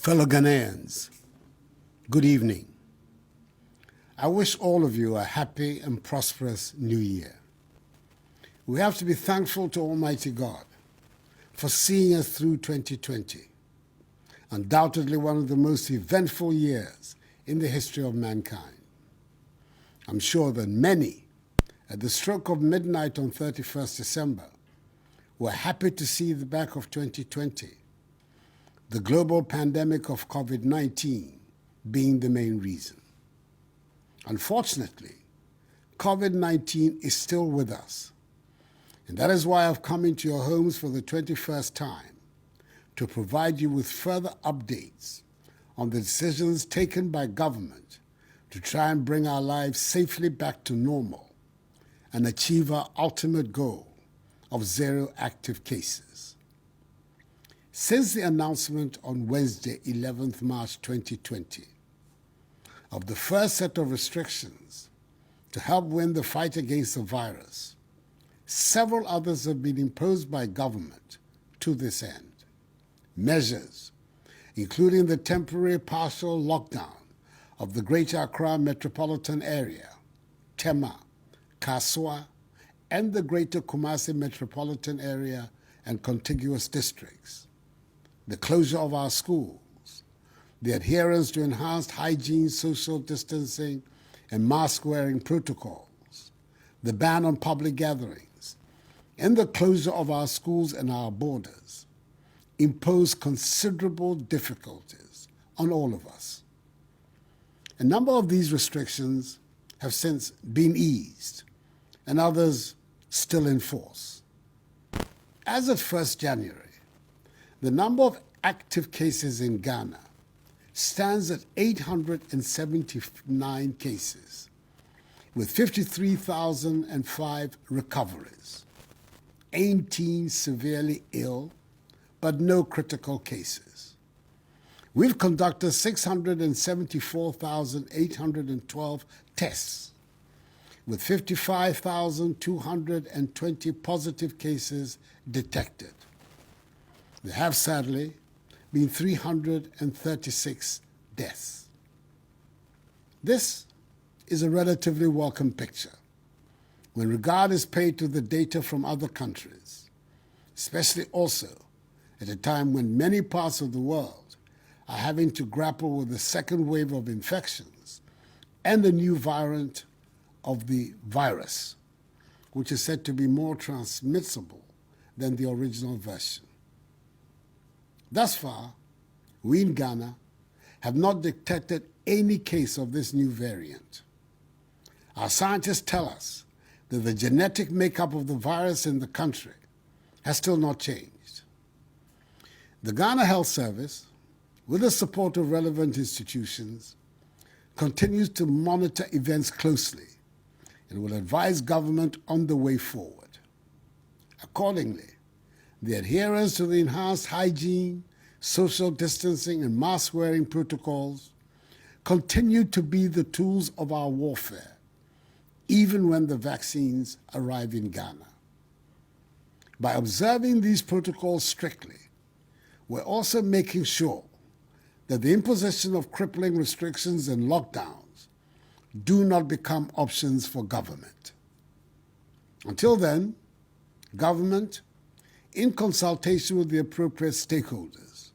Fellow Ghanaians, good evening. I wish all of you a happy and prosperous new year. We have to be thankful to Almighty God for seeing us through 2020, undoubtedly one of the most eventful years in the history of mankind. I'm sure that many, at the stroke of midnight on 31st December, were happy to see the back of 2020, the global pandemic of COVID-19 being the main reason. Unfortunately, COVID-19 is still with us, and that is why I've come into your homes for the 21st time to provide you with further updates on the decisions taken by government to try and bring our lives safely back to normal and achieve our ultimate goal of zero active cases. Since the announcement on Wednesday, 11th March 2020, of the first set of restrictions to help win the fight against the virus, several others have been imposed by government to this end. Measures, including the temporary partial lockdown of the Greater Accra Metropolitan Area, Tema, Kaswa, and the Greater Kumasi Metropolitan Area and contiguous districts, the closure of our schools, the adherence to enhanced hygiene, social distancing, and mask-wearing protocols, the ban on public gatherings, and the closure of our schools and our borders impose considerable difficulties on all of us. A number of these restrictions have since been eased, and others still in force. As of 1st January, the number of active cases in Ghana stands at 879 cases, with 53,005 recoveries, 18 severely ill, but no critical cases. We've conducted 674,812 tests, with 55,220 positive cases detected. There have sadly been 336 deaths. This is a relatively welcome picture when regard is paid to the data from other countries, especially also at a time when many parts of the world are having to grapple with the second wave of infections and the new variant of the virus, which is said to be more transmissible than the original version. Thus far, we in Ghana have not detected any case of this new variant. Our scientists tell us that the genetic makeup of the virus in the country has still not changed. The Ghana Health Service, with the support of relevant institutions, continues to monitor events closely and will advise government on the way forward. Accordingly, the adherence to the enhanced hygiene, social distancing, and mask-wearing protocols continue to be the tools of our warfare, even when the vaccines arrive in Ghana. By observing these protocols strictly, we're also making sure that the imposition of crippling restrictions and lockdowns do not become options for government. Until then, government, in consultation with the appropriate stakeholders,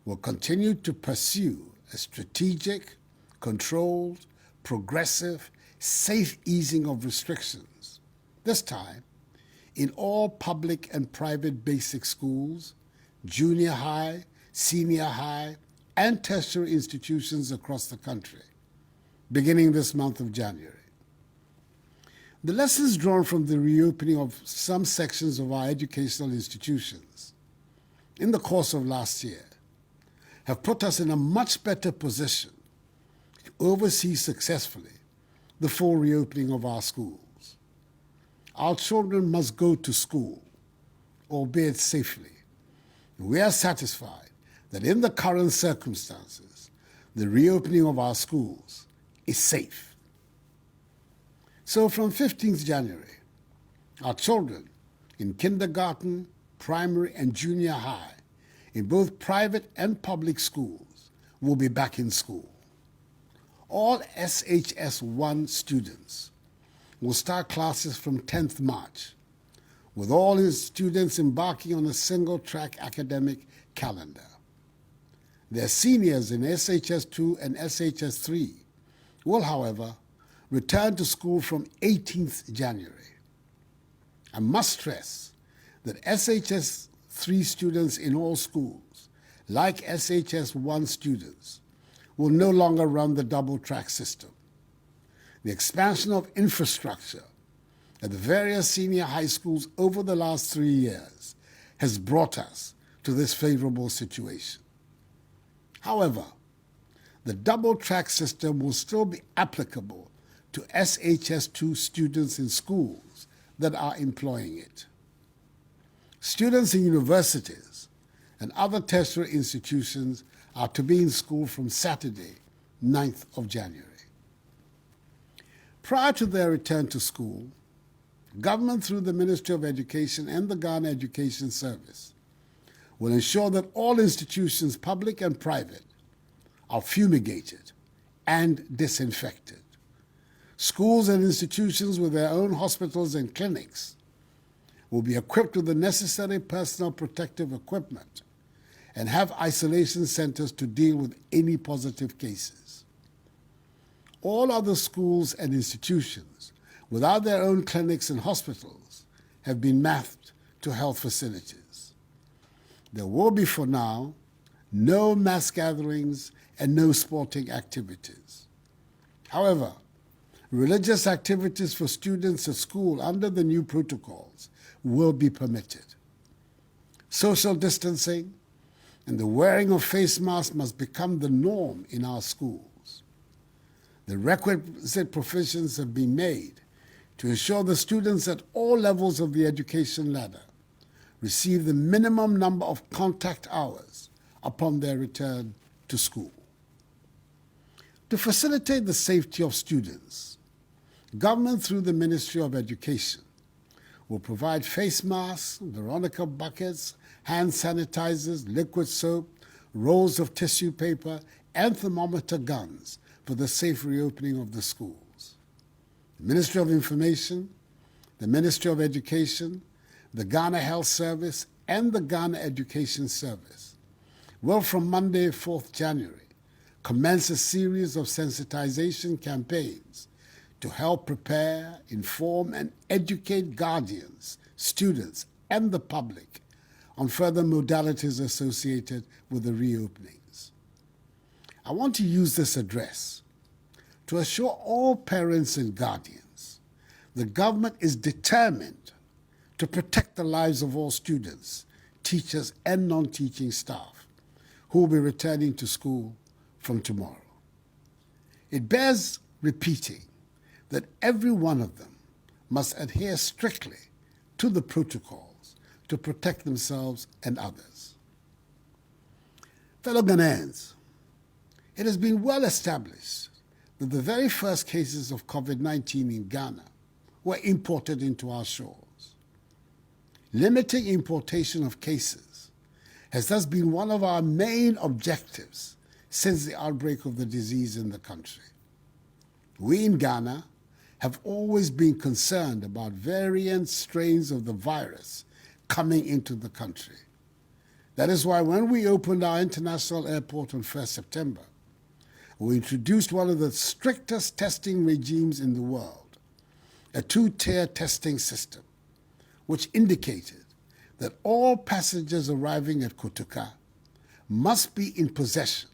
will continue to pursue a strategic, controlled, progressive, safe easing of restrictions, this time in all public and private basic schools, junior high, senior high, and tertiary institutions across the country, beginning this month of January. The lessons drawn from the reopening of some sections of our educational institutions in the course of last year have put us in a much better position to oversee successfully the full reopening of our schools. Our children must go to school, albeit safely. We are satisfied that in the current circumstances, the reopening of our schools is safe. So from 15th January, our children in kindergarten, primary, and junior high in both private and public schools will be back in school. All SHS1 students will start classes from 10th March, with all his students embarking on a single-track academic calendar. Their seniors in SHS2 and SHS3 will, however, return to school from 18th January. I must stress that SHS3 students in all schools, like SHS1 students, will no longer run the double-track system. The expansion of infrastructure at the various senior high schools over the last 3 years has brought us to this favorable situation. However, the double-track system will still be applicable to SHS2 students in schools that are employing it. Students in universities and other tertiary institutions are to be in school from Saturday, 9th of January. Prior to their return to school, government through the Ministry of Education and the Ghana Education Service will ensure that all institutions, public and private, are fumigated and disinfected. Schools and institutions with their own hospitals and clinics will be equipped with the necessary personal protective equipment and have isolation centers to deal with any positive cases. All other schools and institutions without their own clinics and hospitals have been mapped to health facilities. There will be, for now, no mass gatherings and no sporting activities. However, religious activities for students at school under the new protocols will be permitted. Social distancing and the wearing of face masks must become the norm in our schools. The requisite provisions have been made to ensure the students at all levels of the education ladder receive the minimum number of contact hours upon their return to school. To facilitate the safety of students, government through the Ministry of Education will provide face masks, Veronica buckets, hand sanitizers, liquid soap, rolls of tissue paper, and thermometer guns for the safe reopening of the schools. The Ministry of Information, the Ministry of Education, the Ghana Health Service, and the Ghana Education Service will, from Monday, 4th January, commence a series of sensitization campaigns to help prepare, inform, and educate guardians, students, and the public on further modalities associated with the reopenings. I want to use this address to assure all parents and guardians the government is determined to protect the lives of all students, teachers, and non-teaching staff who will be returning to school from tomorrow. It bears repeating that every one of them must adhere strictly to the protocols to protect themselves and others. Fellow Ghanaians, it has been well established that the very first cases of COVID-19 in Ghana were imported into our shores. Limiting importation of cases has thus been one of our main objectives since the outbreak of the disease in the country. We in Ghana have always been concerned about variant strains of the virus coming into the country. That is why when we opened our international airport on 1st September, we introduced one of the strictest testing regimes in the world, a 2-tier testing system, which indicated that all passengers arriving at Kotoka must be in possession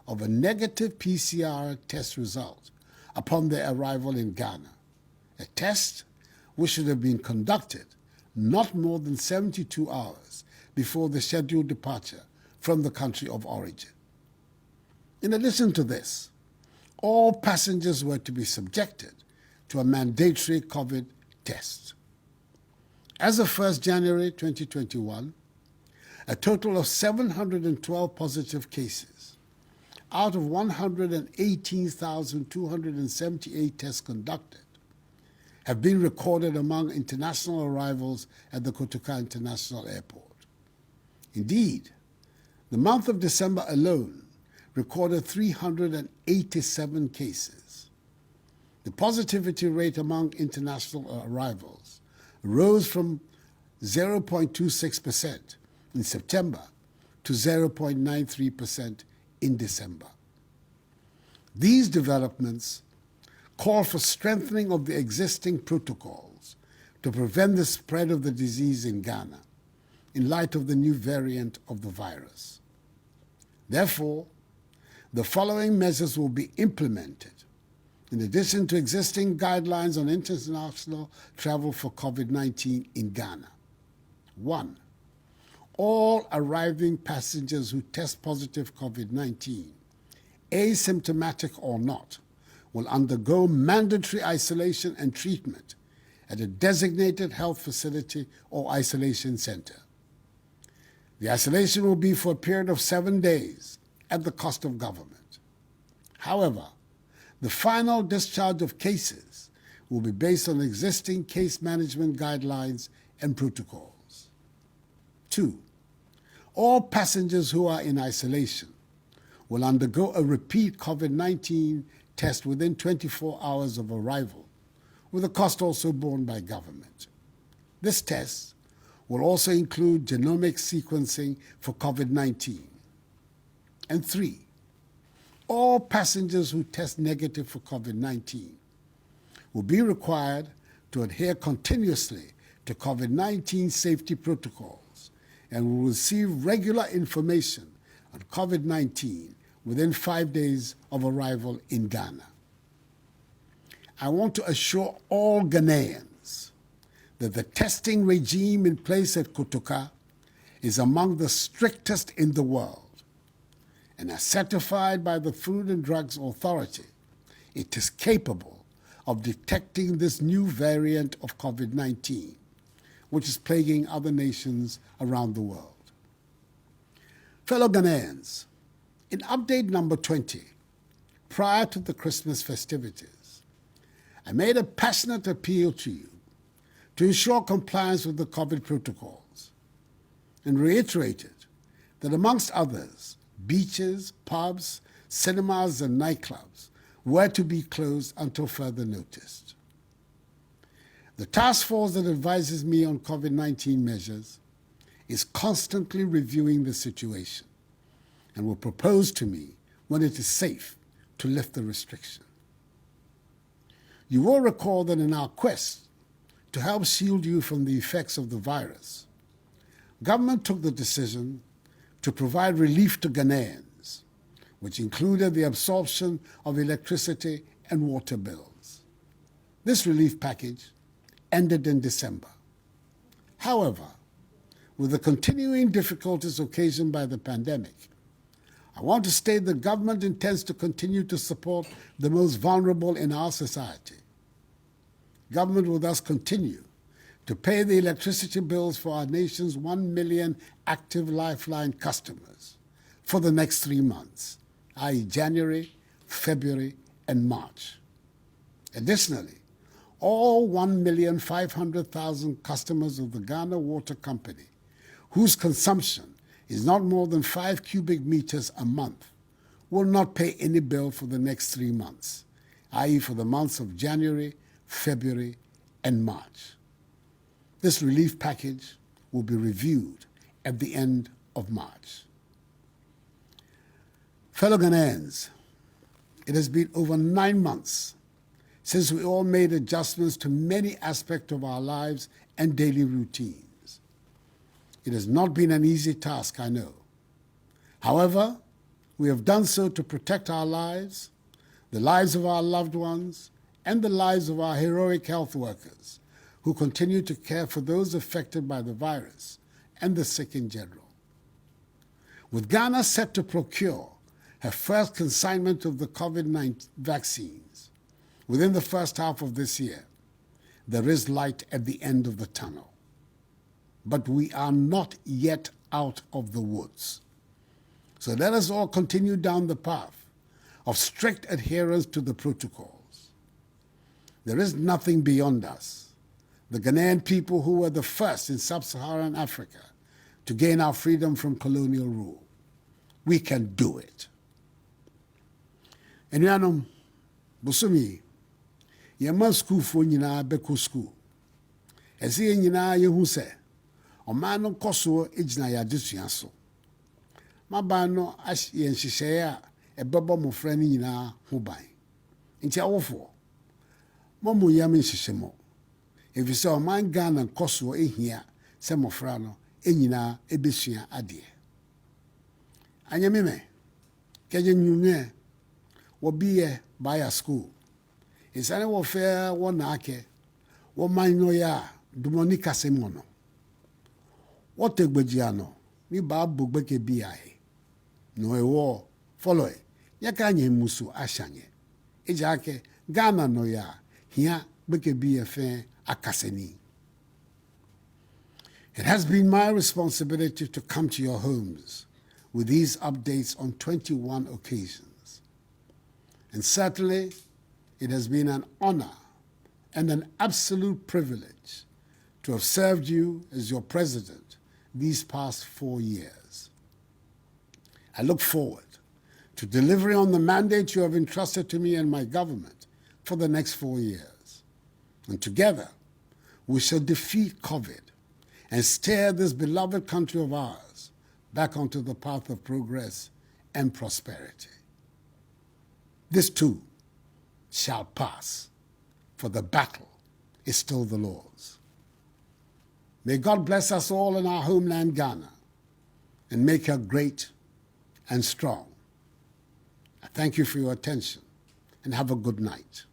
of a negative PCR test result upon their arrival in Ghana, a test which should have been conducted not more than 72 hours before the scheduled departure from the country of origin. In addition to this, all passengers were to be subjected to a mandatory COVID test. As of 1st January 2021, a total of 712 positive cases out of 118,278 tests conducted have been recorded among international arrivals at the Kotoka International Airport. Indeed, the month of December alone recorded 387 cases. The positivity rate among international arrivals rose from 0.26% in September to 0.93% in December. These developments call for strengthening of the existing protocols to prevent the spread of the disease in Ghana in light of the new variant of the virus. Therefore, the following measures will be implemented in addition to existing guidelines on international travel for COVID-19 in Ghana. 1. All arriving passengers who test positive COVID-19, asymptomatic or not, will undergo mandatory isolation and treatment at a designated health facility or isolation center. The isolation will be for a period of 7 days at the cost of government. However, the final discharge of cases will be based on existing case management guidelines and protocols. 2. All passengers who are in isolation will undergo a repeat COVID-19 test within 24 hours of arrival, with the cost also borne by government. This test will also include genomic sequencing for COVID-19. And 3, all passengers who test negative for COVID-19 will be required to adhere continuously to COVID-19 safety protocols and will receive regular information on COVID-19 within 5 days of arrival in Ghana. I want to assure all Ghanaians that the testing regime in place at Kotoka is among the strictest in the world, and as certified by the Food and Drugs Authority, it is capable of detecting this new variant of COVID-19, which is plaguing other nations around the world. Fellow Ghanaians, in update number 20, prior to the Christmas festivities, I made a passionate appeal to you to ensure compliance with the COVID protocols and reiterated that, amongst others, beaches, pubs, cinemas, and nightclubs were to be closed until further notice. The task force that advises me on COVID-19 measures is constantly reviewing the situation and will propose to me when it is safe to lift the restriction. You will recall that in our quest to help shield you from the effects of the virus, government took the decision to provide relief to Ghanaians, which included the absorption of electricity and water bills. This relief package ended in December. However, with the continuing difficulties occasioned by the pandemic, I want to state the government intends to continue to support the most vulnerable in our society. Government will thus continue to pay the electricity bills for our nation's 1 million active Lifeline customers for the next 3 months, i.e. January, February, and March. Additionally, all 1,500,000 customers of the Ghana Water Company, whose consumption is not more than 5 cubic meters a month, will not pay any bill for the next 3 months, i.e. for the months of January, February, and March. This relief package will be reviewed at the end of March. Fellow Ghanaians, it has been over 9 months since we all made adjustments to many aspects of our lives and daily routines. It has not been an easy task, I know. However, we have done so to protect our lives, the lives of our loved ones, and the lives of our heroic health workers who continue to care for those affected by the virus and the sick in general. With Ghana set to procure her first consignment of the COVID-19 vaccines within the first half of this year, there is light at the end of the tunnel. But we are not yet out of the woods. So let us all continue down the path of strict adherence to the protocols. There is nothing beyond us, the Ghanaian people who were the first in sub-Saharan Africa to gain our freedom from colonial rule. We can do it. Enuanom, bosomi, yɛma schoolfoɔ nyinaa bɛkɔ school. Ɛsɛ yɛn nyinaa yɛhu sɛ, ɔman no nkɔ soɔ gyina yɛn adesua so. Mabaa no yɛ nhyehyɛeɛ a ɛbɛbɔ mmɔfra no nyinaa ho ban. Nti awofoɔ, mo yam nhyehyɛ mo. Ɛfiri sɛ ɔman Ghana nkɔ soɔ ehia sɛ mmɔfra no nyinaa ɛbɛsua adeɛ. Anyamime, kɛgye nwumɛ, wɔbiyɛ baya school. Ɛsane wɔfɛ wɔnaakɛ, wɔman no yɛ a dumɔni kasɛm wɔ no. Wɔtɛ gbagyia no, ni baa bogbɛkɛ biae. No ɛwɔ follow yɛka nyɛ musu ahyanye. Ejake Ghana no ya hia bɛkɛ bi yɛfɛ akasani. It has been my responsibility to come to your homes with these updates on 21 occasions. And certainly, it has been an honor and an absolute privilege to have served you as your president these past 4 years. I look forward to delivering on the mandate you have entrusted to me and my government for the next 4 years. And together, we shall defeat COVID and steer this beloved country of ours back onto the path of progress and prosperity. This too shall pass, for the battle is still the Lord's. May God bless us all in our homeland, Ghana, and make her great and strong. I thank you for your attention, and have a good night.